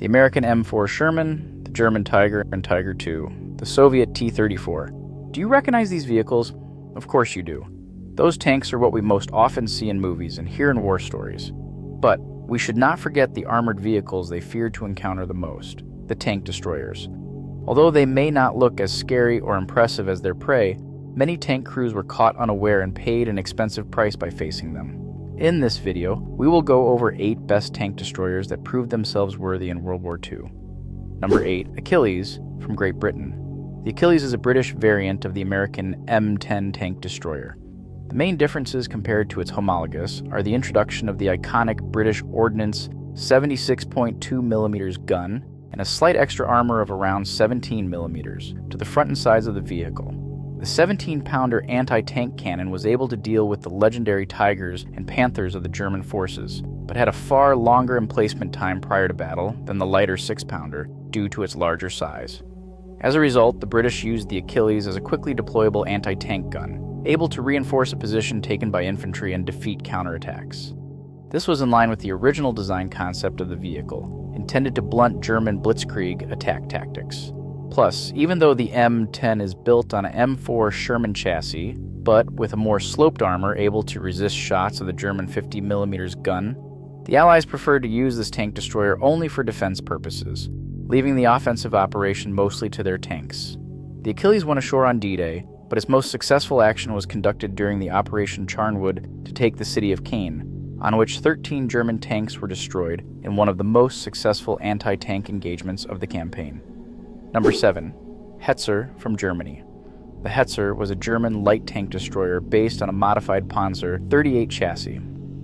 the American M4 Sherman, the German Tiger and Tiger II, the Soviet T-34. Do you recognize these vehicles? Of course you do. Those tanks are what we most often see in movies and hear in war stories. But we should not forget the armored vehicles they feared to encounter the most, the tank destroyers. Although they may not look as scary or impressive as their prey, many tank crews were caught unaware and paid an expensive price by facing them. In this video, we will go over 8 best tank destroyers that proved themselves worthy in World War II. Number 8. Achilles, from Great Britain. The Achilles is a British variant of the American M10 tank destroyer. The main differences compared to its homologous are the introduction of the iconic British Ordnance 76.2mm gun and a slight extra armor of around 17mm to the front and sides of the vehicle. The 17-pounder anti-tank cannon was able to deal with the legendary Tigers and Panthers of the German forces, but had a far longer emplacement time prior to battle than the lighter 6-pounder due to its larger size. As a result, the British used the Achilles as a quickly deployable anti-tank gun, able to reinforce a position taken by infantry and defeat counterattacks. This was in line with the original design concept of the vehicle, intended to blunt German blitzkrieg attack tactics. Plus, even though the M10 is built on an M4 Sherman chassis, but with a more sloped armor able to resist shots of the German 50mm gun, the Allies preferred to use this tank destroyer only for defense purposes, leaving the offensive operation mostly to their tanks. The Achilles went ashore on D-Day, but its most successful action was conducted during the Operation Charnwood to take the city of Caen, on which 13 German tanks were destroyed in one of the most successful anti-tank engagements of the campaign. Number 7. Hetzer, from Germany. The Hetzer was a German light tank destroyer based on a modified Panzer 38 chassis.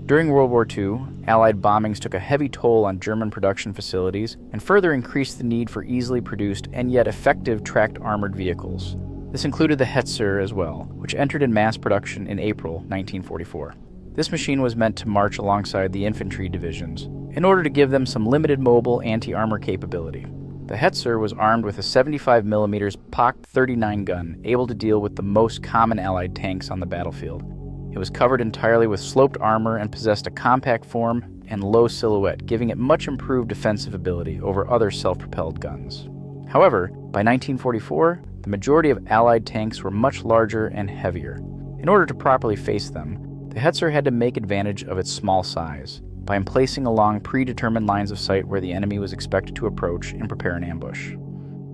During World War II, Allied bombings took a heavy toll on German production facilities and further increased the need for easily produced and yet effective tracked armored vehicles. This included the Hetzer as well, which entered in mass production in April 1944. This machine was meant to march alongside the infantry divisions in order to give them some limited mobile anti-armor capability. The Hetzer was armed with a 75mm POC 39 gun, able to deal with the most common Allied tanks on the battlefield. It was covered entirely with sloped armor and possessed a compact form and low silhouette, giving it much improved defensive ability over other self-propelled guns. However, by 1944, the majority of Allied tanks were much larger and heavier. In order to properly face them, the Hetzer had to make advantage of its small size by emplacing along predetermined lines of sight where the enemy was expected to approach and prepare an ambush.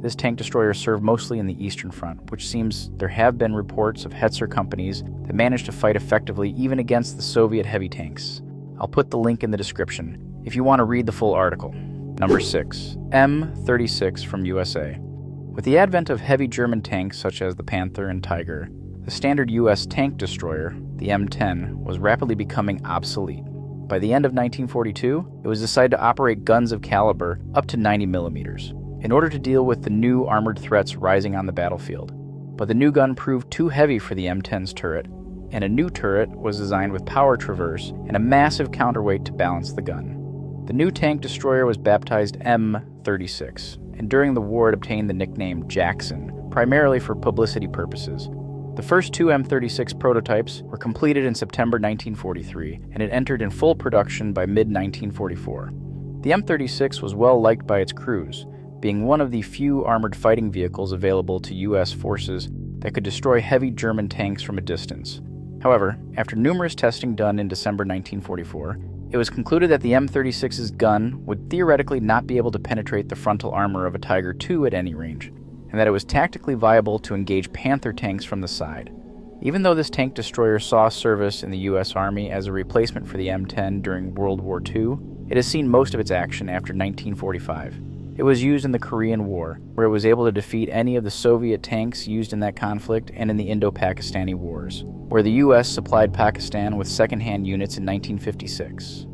This tank destroyer served mostly in the Eastern Front, which seems there have been reports of Hetzer companies that managed to fight effectively even against the Soviet heavy tanks. I'll put the link in the description if you want to read the full article. Number 6. M36 from USA. With the advent of heavy German tanks such as the Panther and Tiger, the standard US tank destroyer, the M10, was rapidly becoming obsolete. By the end of 1942, it was decided to operate guns of caliber up to 90mm in order to deal with the new armored threats rising on the battlefield. But the new gun proved too heavy for the M10's turret, and a new turret was designed with power traverse and a massive counterweight to balance the gun. The new tank destroyer was baptized M36, and during the war it obtained the nickname Jackson, primarily for publicity purposes. The first 2 M36 prototypes were completed in September 1943, and it entered in full production by mid-1944. The M36 was well liked by its crews, being one of the few armored fighting vehicles available to U.S. forces that could destroy heavy German tanks from a distance. However, after numerous testing done in December 1944, it was concluded that the M36's gun would theoretically not be able to penetrate the frontal armor of a Tiger II at any range, and that it was tactically viable to engage Panther tanks from the side. Even though this tank destroyer saw service in the U.S. Army as a replacement for the M10 during World War II, it has seen most of its action after 1945. It was used in the Korean War, where it was able to defeat any of the Soviet tanks used in that conflict, and in the Indo-Pakistani Wars, where the U.S. supplied Pakistan with second-hand units in 1956.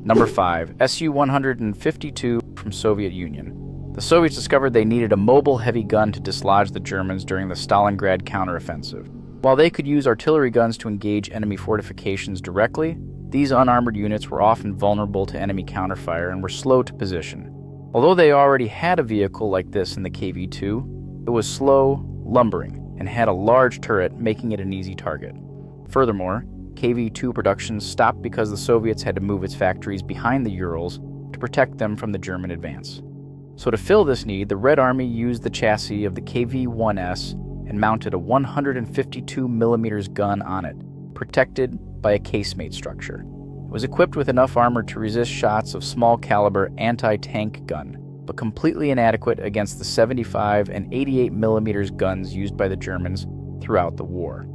Number 5. Su-152 from Soviet Union. The Soviets discovered they needed a mobile heavy gun to dislodge the Germans during the Stalingrad counteroffensive. While they could use artillery guns to engage enemy fortifications directly, these unarmored units were often vulnerable to enemy counterfire and were slow to position. Although they already had a vehicle like this in the KV-2, it was slow, lumbering, and had a large turret, making it an easy target. Furthermore, KV-2 production stopped because the Soviets had to move its factories behind the Urals to protect them from the German advance. So to fill this need, the Red Army used the chassis of the KV-1S and mounted a 152mm gun on it, protected by a casemate structure. It was equipped with enough armor to resist shots of small-caliber anti-tank gun, but completely inadequate against the 75 and 88mm guns used by the Germans throughout the war.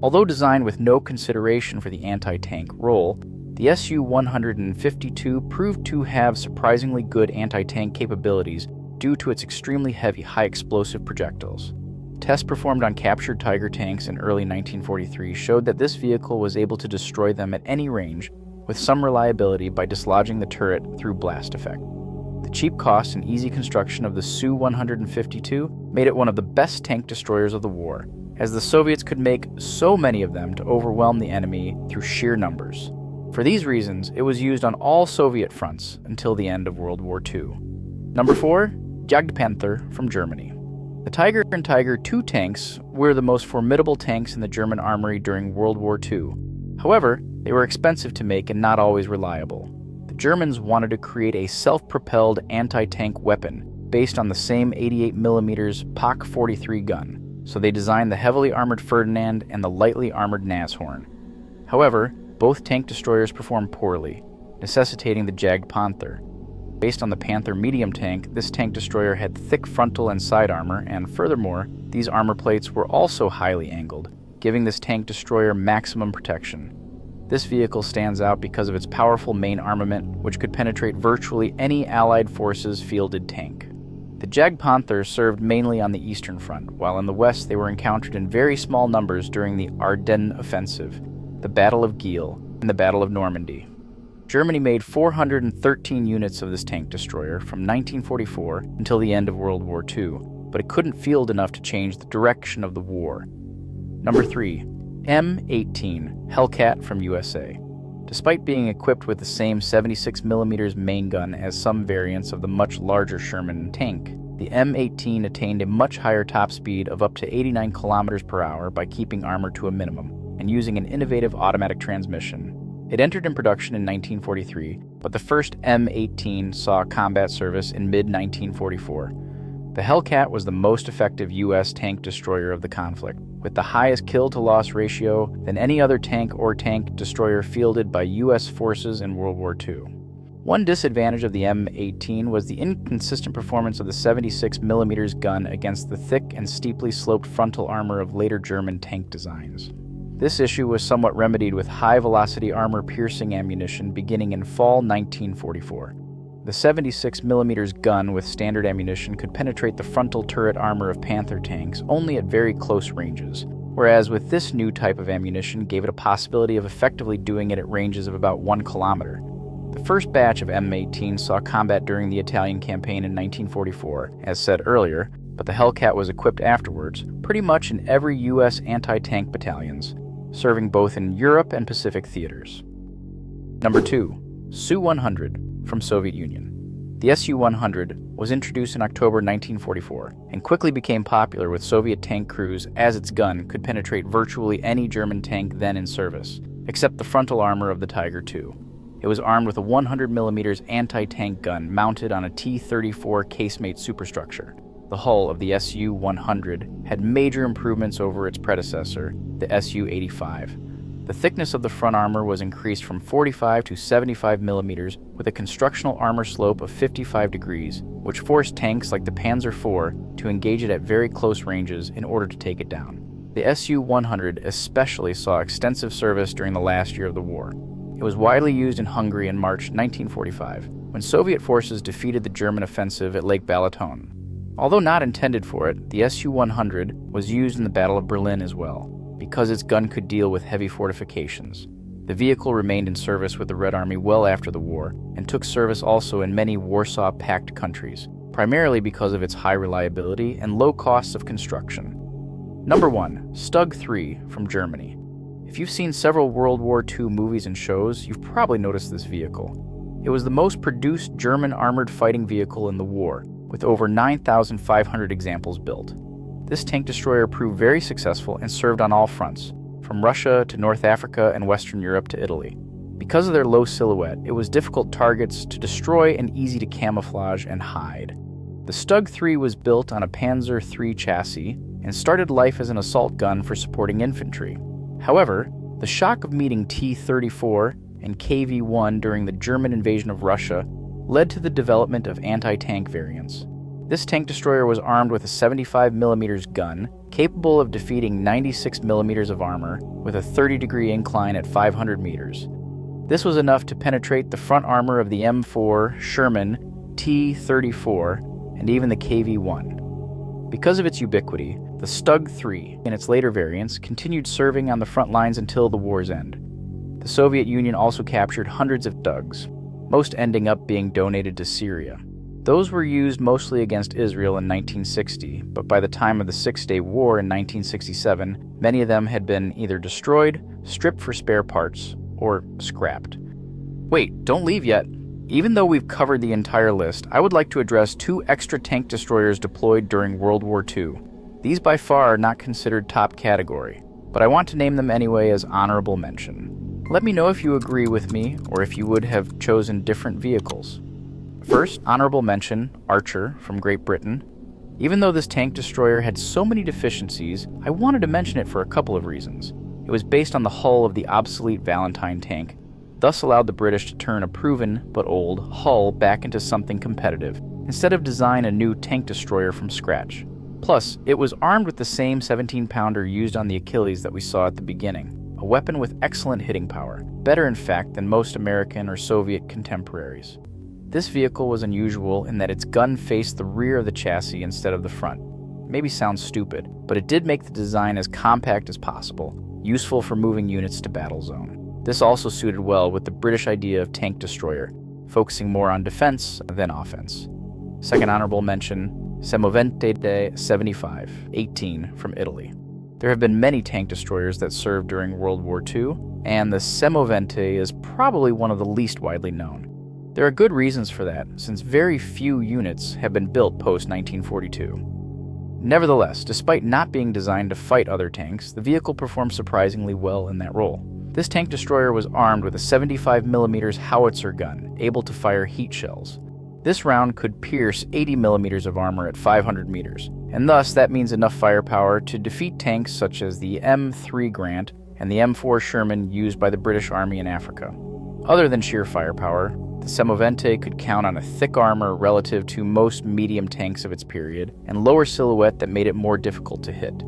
Although designed with no consideration for the anti-tank role, the SU-152 proved to have surprisingly good anti-tank capabilities due to its extremely heavy, high-explosive projectiles. Tests performed on captured Tiger tanks in early 1943 showed that this vehicle was able to destroy them at any range with some reliability by dislodging the turret through blast effect. The cheap cost and easy construction of the Su-152 made it one of the best tank destroyers of the war, as the Soviets could make so many of them to overwhelm the enemy through sheer numbers. For these reasons, it was used on all Soviet fronts until the end of World War II. Number 4. Jagdpanther from Germany. The Tiger and Tiger II tanks were the most formidable tanks in the German armory during World War II. However, they were expensive to make and not always reliable. The Germans wanted to create a self-propelled anti-tank weapon based on the same 88mm PaK-43 gun, so they designed the heavily armored Ferdinand and the lightly armored Nashorn. However, both tank destroyers performed poorly, necessitating the Jagdpanther. Based on the Panther medium tank, this tank destroyer had thick frontal and side armor, and furthermore, these armor plates were also highly angled, giving this tank destroyer maximum protection. This vehicle stands out because of its powerful main armament, which could penetrate virtually any Allied forces' fielded tank. The Jagdpanther served mainly on the Eastern Front, while in the West they were encountered in very small numbers during the Ardennes Offensive, the Battle of Kiel, and the Battle of Normandy. Germany made 413 units of this tank destroyer from 1944 until the end of World War II, but it couldn't field enough to change the direction of the war. Number 3. M18 Hellcat from USA. Despite being equipped with the same 76mm main gun as some variants of the much larger Sherman tank, the M18 attained a much higher top speed of up to 89 km/h by keeping armor to a minimum and using an innovative automatic transmission. It entered in production in 1943, but the first M18 saw combat service in mid-1944. The Hellcat was the most effective U.S. tank destroyer of the conflict, with the highest kill-to-loss ratio than any other tank or tank destroyer fielded by U.S. forces in World War II. One disadvantage of the M18 was the inconsistent performance of the 76mm gun against the thick and steeply sloped frontal armor of later German tank designs. This issue was somewhat remedied with high-velocity armor-piercing ammunition beginning in fall 1944. The 76mm gun with standard ammunition could penetrate the frontal turret armor of Panther tanks only at very close ranges, whereas with this new type of ammunition gave it a possibility of effectively doing it at ranges of about 1 kilometer. The first batch of M18 saw combat during the Italian campaign in 1944, as said earlier, but the Hellcat was equipped afterwards, pretty much in every U.S. anti-tank battalions, serving both in Europe and Pacific theaters. Number 2. Su-100 from Soviet Union. The Su-100 was introduced in October 1944 and quickly became popular with Soviet tank crews as its gun could penetrate virtually any German tank then in service, except the frontal armor of the Tiger II. It was armed with a 100mm anti-tank gun mounted on a T-34 casemate superstructure. The hull of the Su-100 had major improvements over its predecessor, the Su-85. The thickness of the front armor was increased from 45 to 75 millimeters with a constructional armor slope of 55 degrees, which forced tanks like the Panzer IV to engage it at very close ranges in order to take it down. The Su-100 especially saw extensive service during the last year of the war. It was widely used in Hungary in March 1945, when Soviet forces defeated the German offensive at Lake Balaton. Although not intended for it, the Su-100 was used in the Battle of Berlin as well, because its gun could deal with heavy fortifications. The vehicle remained in service with the Red Army well after the war, and took service also in many Warsaw Pact countries, primarily because of its high reliability and low costs of construction. Number 1. StuG III from Germany. If you've seen several World War II movies and shows, you've probably noticed this vehicle. It was the most produced German armored fighting vehicle in the war, with over 9,500 examples built. This tank destroyer proved very successful and served on all fronts, from Russia to North Africa and Western Europe to Italy. Because of their low silhouette, it was difficult targets to destroy and easy to camouflage and hide. The StuG III was built on a Panzer III chassis and started life as an assault gun for supporting infantry. However, the shock of meeting T-34 and KV-1 during the German invasion of Russia led to the development of anti-tank variants. This tank destroyer was armed with a 75mm gun, capable of defeating 96mm of armor with a 30-degree incline at 500 meters. This was enough to penetrate the front armor of the M4, Sherman, T-34, and even the KV-1. Because of its ubiquity, the StuG III and its later variants continued serving on the front lines until the war's end. The Soviet Union also captured hundreds of StuGs, most ending up being donated to Syria. Those were used mostly against Israel in 1960, but by the time of the Six-Day War in 1967, many of them had been either destroyed, stripped for spare parts, or scrapped. Wait, don't leave yet. Even though we've covered the entire list, I would like to address 2 extra tank destroyers deployed during World War II. These by far are not considered top category, but I want to name them anyway as honorable mention. Let me know if you agree with me or if you would have chosen different vehicles. First, honorable mention, Archer from Great Britain. Even though this tank destroyer had so many deficiencies, I wanted to mention it for a couple of reasons. It was based on the hull of the obsolete Valentine tank, thus allowed the British to turn a proven, but old, hull back into something competitive, instead of design a new tank destroyer from scratch. Plus, it was armed with the same 17-pounder used on the Achilles that we saw at the beginning, a weapon with excellent hitting power, better in fact than most American or Soviet contemporaries. This vehicle was unusual in that its gun faced the rear of the chassis instead of the front. Maybe sounds stupid, but it did make the design as compact as possible, useful for moving units to battle zone. This also suited well with the British idea of tank destroyer, focusing more on defense than offense. Second honorable mention, Semovente 75, 18 from Italy. There have been many tank destroyers that served during World War II, and the Semovente is probably one of the least widely known. There are good reasons for that, since very few units have been built post-1942. Nevertheless, despite not being designed to fight other tanks, the vehicle performed surprisingly well in that role. This tank destroyer was armed with a 75mm howitzer gun, able to fire heat shells. This round could pierce 80mm of armor at 500 meters, and thus that means enough firepower to defeat tanks such as the M3 Grant and the M4 Sherman used by the British Army in Africa. Other than sheer firepower, the Semovente could count on a thick armor relative to most medium tanks of its period, and lower silhouette that made it more difficult to hit.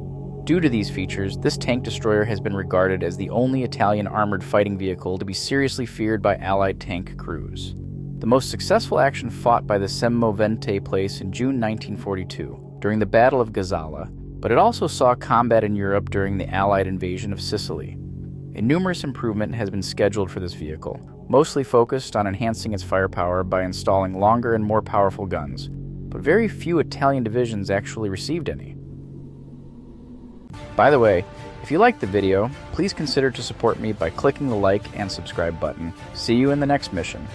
Due to these features, this tank destroyer has been regarded as the only Italian armored fighting vehicle to be seriously feared by Allied tank crews. The most successful action fought by the Semovente place in June 1942, during the Battle of Gazala, but it also saw combat in Europe during the Allied invasion of Sicily. A numerous improvement has been scheduled for this vehicle, mostly focused on enhancing its firepower by installing longer and more powerful guns, but very few Italian divisions actually received any. By the way, if you liked the video, please consider to support me by clicking the like and subscribe button. See you in the next mission.